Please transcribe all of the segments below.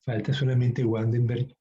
Falta solamente Wandenberg.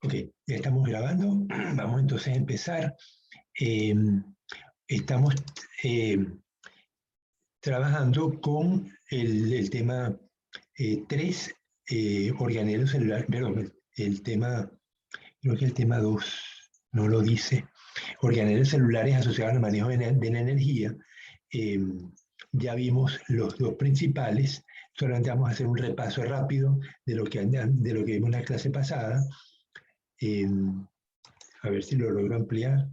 Ok, ya estamos grabando. Vamos entonces a empezar. Estamos trabajando con el tema 3, organelos celulares, perdón, el tema, creo que el tema 2 no lo dice, organelos celulares asociados al manejo de la energía. Ya vimos los dos principales, solamente vamos a hacer un repaso rápido de lo que vimos en la clase pasada. A ver si lo logro ampliar.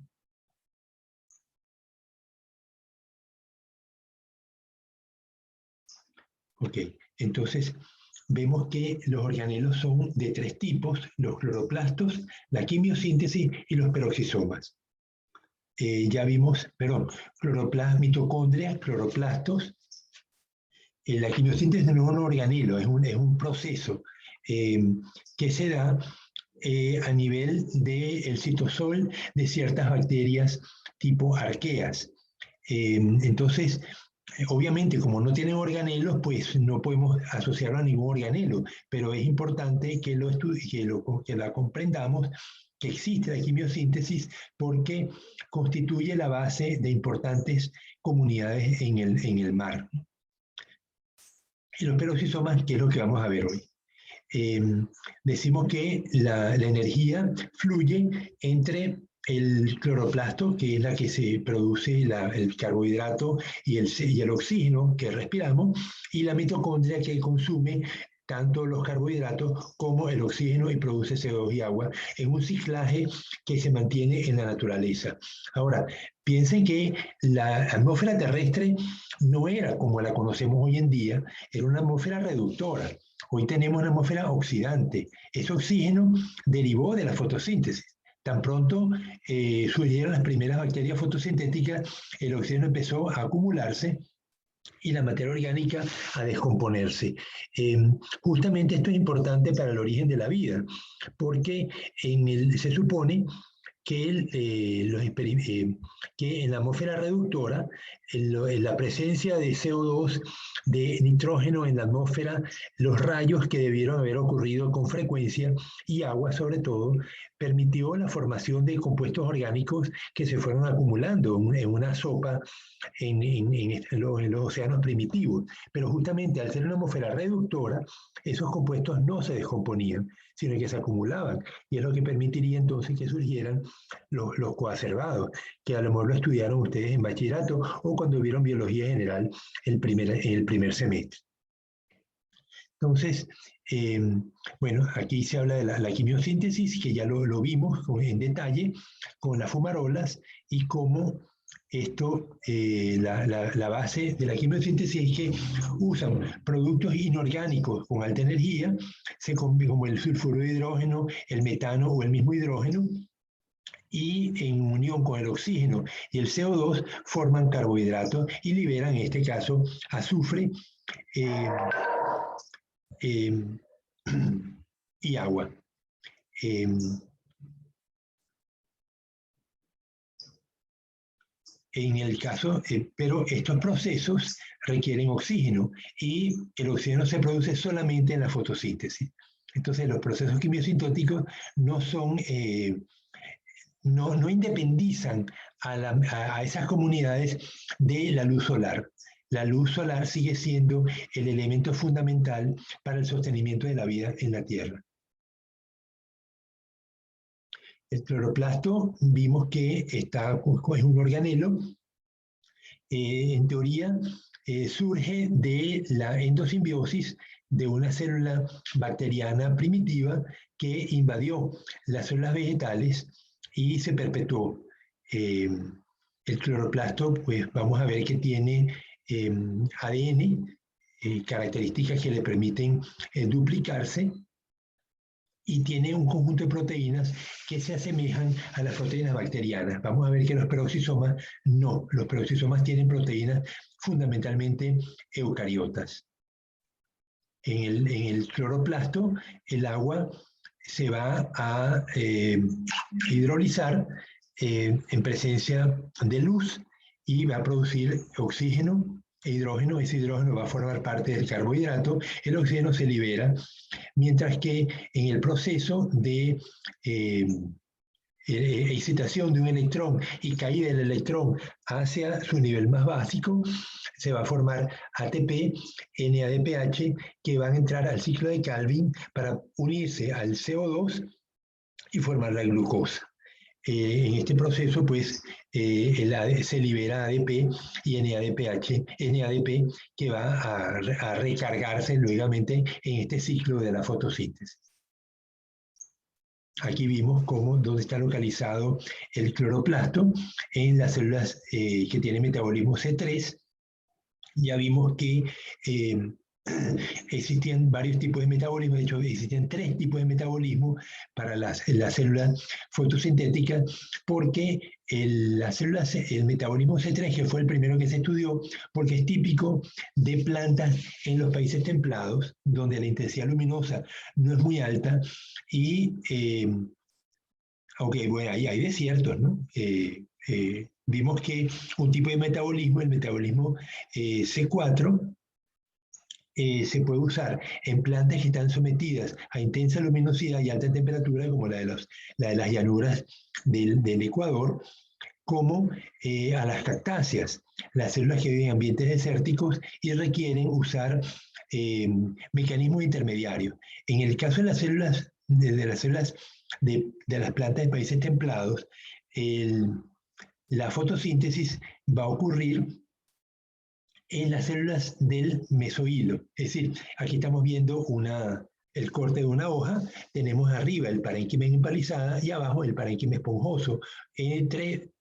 Ok, entonces vemos que los organelos son de 3 tipos: los cloroplastos, la quimiosíntesis y los peroxisomas. Ya vimos, perdón, mitocondria, cloroplastos. La quimiosíntesis no es un organelo, es un proceso que se da a nivel del citosol de ciertas bacterias tipo arqueas. Entonces, obviamente, como no tienen organelos, pues no podemos asociarlo a ningún organelo, pero es importante que la comprendamos, que existe la quimiosíntesis, porque constituye la base de importantes comunidades en el mar. Y los peroxisomas, que es lo que vamos a ver hoy. Decimos que la energía fluye entre el cloroplasto, que es la que se produce el carbohidrato y el oxígeno que respiramos, y la mitocondria, que consume tanto los carbohidratos como el oxígeno y produce CO2 y agua en un ciclaje que se mantiene en la naturaleza. Ahora, piensen que la atmósfera terrestre no era como la conocemos hoy en día, era una atmósfera reductora. Hoy tenemos una atmósfera oxidante. Ese oxígeno derivó de la fotosíntesis. Tan pronto surgieron las primeras bacterias fotosintéticas, el oxígeno empezó a acumularse y la materia orgánica a descomponerse. Justamente esto es importante para el origen de la vida, porque se supone que, que en la atmósfera reductora, en la presencia de CO2, de nitrógeno en la atmósfera, los rayos que debieron haber ocurrido con frecuencia, y agua sobre todo, permitió la formación de compuestos orgánicos que se fueron acumulando en una sopa en los océanos primitivos. Pero justamente al ser una atmósfera reductora, esos compuestos no se descomponían, sino que se acumulaban. Y es lo que permitiría entonces que surgieran los coacervados, que a lo mejor lo estudiaron ustedes en bachillerato o cuando vieron biología general el primer semestre. Entonces, bueno, aquí se habla de la quimiosíntesis, que ya lo vimos en detalle con las fumarolas y cómo esto, la base de la quimiosíntesis es que usan productos inorgánicos con alta energía, como el sulfuro de hidrógeno, el metano o el mismo hidrógeno, y en unión con el oxígeno y el CO2 forman carbohidratos y liberan, en este caso, azufre y agua. En el caso, pero estos procesos requieren oxígeno y el oxígeno se produce solamente en la fotosíntesis. Entonces, los procesos quimiosintóticos no son, no independizan a esas comunidades de la luz solar. La luz solar sigue siendo el elemento fundamental para el sostenimiento de la vida en la Tierra. El cloroplasto vimos que es un organelo. En teoría, surge de la endosimbiosis de una célula bacteriana primitiva que invadió las células vegetales y se perpetuó. El cloroplasto, pues vamos a ver que tiene ADN, características que le permiten duplicarse, y tiene un conjunto de proteínas que se asemejan a las proteínas bacterianas. Vamos a ver que los peroxisomas no. Los peroxisomas tienen proteínas fundamentalmente eucariotas. En el cloroplasto, el agua se va a hidrolizar en presencia de luz y va a producir oxígeno e hidrógeno. Ese hidrógeno va a formar parte del carbohidrato. El oxígeno se libera, mientras que en el proceso de excitación de un electrón y caída del electrón hacia su nivel más básico, se va a formar ATP, NADPH, que van a entrar al ciclo de Calvin para unirse al CO2 y formar la glucosa. En este proceso, pues, se libera ADP y NADP, que va a recargarse nuevamente en este ciclo de la fotosíntesis. Aquí vimos dónde está localizado el cloroplasto en las células que tienen metabolismo C3. Ya vimos que existían varios tipos de metabolismo, de hecho existían 3 tipos de metabolismo para las células fotosintéticas, porque el metabolismo C3, que fue el primero que se estudió, porque es típico de plantas en los países templados, donde la intensidad luminosa no es muy alta, y aunque bueno, hay desiertos, ¿no? Vimos que un tipo de metabolismo, el metabolismo C4, se puede usar en plantas que están sometidas a intensa luminosidad y alta temperatura, como la de las llanuras del Ecuador, como a las cactáceas, las células que viven en ambientes desérticos y requieren usar mecanismos intermediarios. En el caso de las células de las plantas de países templados, la fotosíntesis va a ocurrir en las células del mesohilo. Es decir, aquí estamos viendo el corte de una hoja, tenemos arriba el parénquima empalizada y abajo el parénquima esponjoso. Entre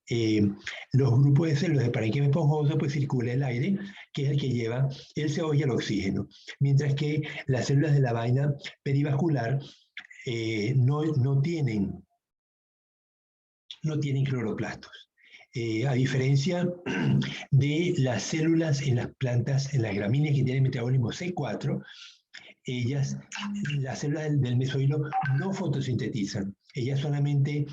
los grupos de células de parénquima esponjoso pues circula el aire, que es el que lleva el CO2 y el oxígeno, mientras que las células de la vaina perivascular no tienen cloroplastos. A diferencia de las células en las plantas, en las gramíneas que tienen metabolismo C4, las células del mesohilo no fotosintetizan. Ellas solamente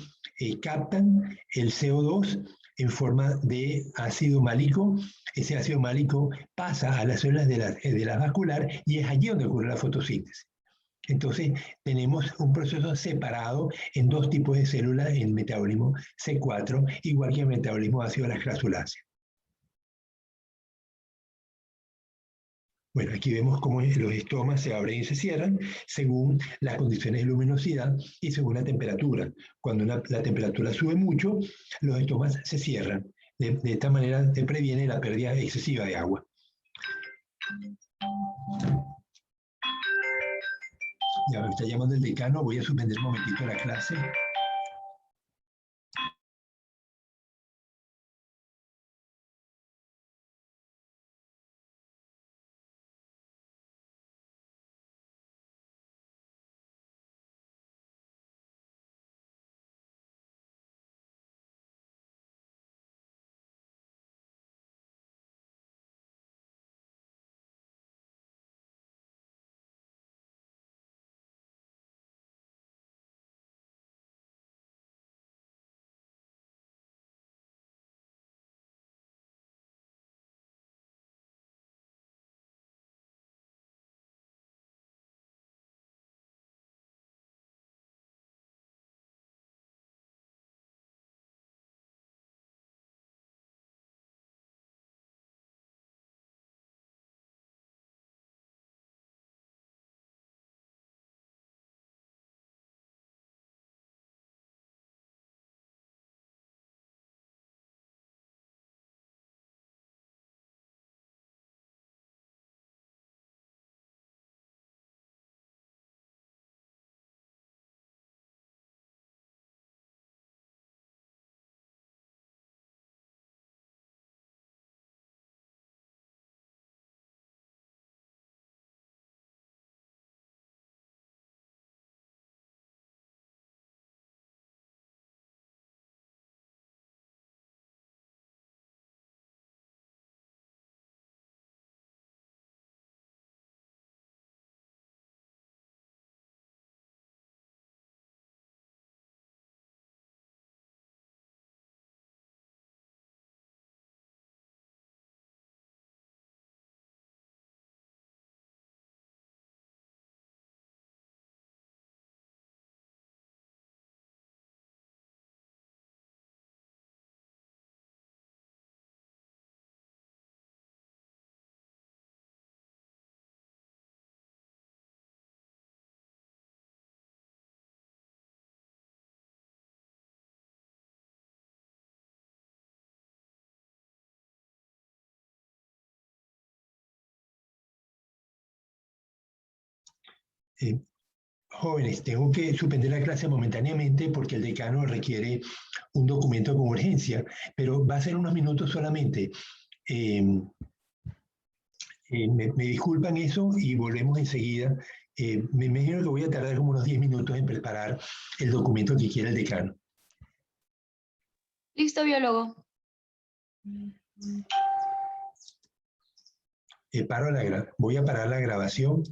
captan el CO2 en forma de ácido málico. Ese ácido málico pasa a las células de la vascular y es allí donde ocurre la fotosíntesis. Entonces, tenemos un proceso separado en dos tipos de células, el metabolismo C4, igual que el metabolismo ácido de las grasuláceas. Bueno, aquí vemos cómo los estomas se abren y se cierran según las condiciones de luminosidad y según la temperatura. Cuando la temperatura sube mucho, los estomas se cierran. De esta manera se previene la pérdida excesiva de agua. Ya me está llamando el decano, voy a suspender un momentito la clase. Jóvenes, tengo que suspender la clase momentáneamente porque el decano requiere un documento con urgencia, pero va a ser unos minutos solamente. Me disculpan eso y volvemos enseguida. Me imagino que voy a tardar como unos 10 minutos en preparar el documento que quiere el decano. Listo, biólogo. Voy a parar la grabación.